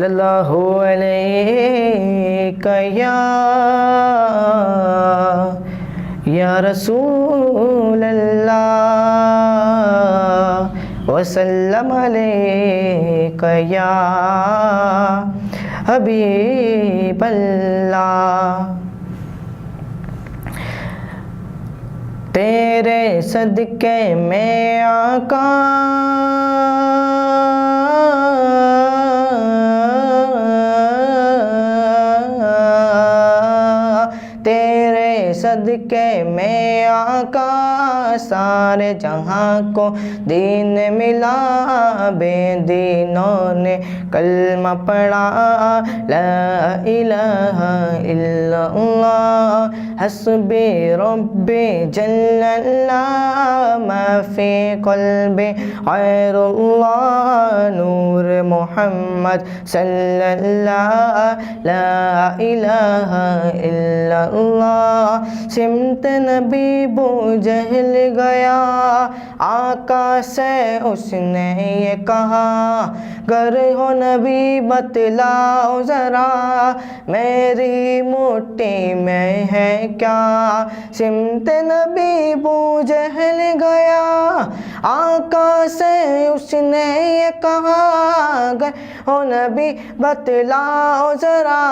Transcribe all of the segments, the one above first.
सल्लल्लाहु अलैका या रसूल अल्लाह वसल्लम अलैका या हबीब अल्लाह। तेरे सदके में आका तेरे सदके में आका सारे जहां को दीन मिला। बेदीनों ने कलमा पढ़ा ला इलाहा इल्लल्लाह हस्बी रब्बी जल्लल्लाह माफी क़ल्बी गैरुल्लाह नूर मोहम्मद सल्लल्लाह ला इलाहा इल्लल्लाह। सिमत नबी बू जहल गया आका से उसने ये कहा, गर हो नबी बतलाओ ज़रा मेरी मुट्ठी में है क्या। सिमत नबी बू जहल गया आका से उसने ये कहा, गर हो नबी बतलाओ ज़रा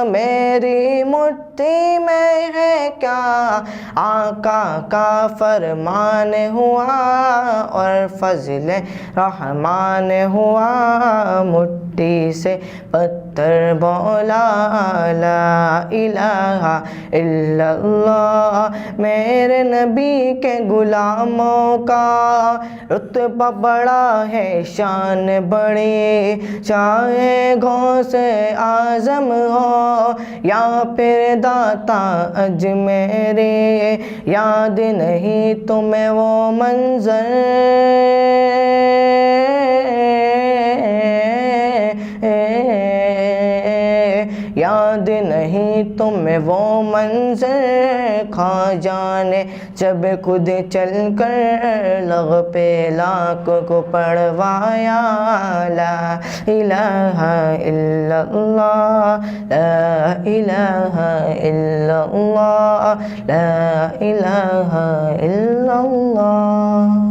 मेरी मुट्ठी में है क्या। आका का फरमान हुआ और फज़ल रहमान हुआ, मुट्ठी से पत्थर बोला ला इलाहा इल्लल्लाह। मेरे नबी के गुलामों का रुतबा बड़ा है, शान बड़ी, चाहे गौसे आज़म हो या फिर दाता अजमेरे। याद नहीं तुम्हें वो मंज़र याद नहीं तुम्हें वो मंज़र, खा जाने जब खुद चल कर लग पे लाख को पढ़वाया ला इलाहा इल्लल्लाह ला इलाहा इल्लल्लाह ला इलाहा इल्लल्लाह।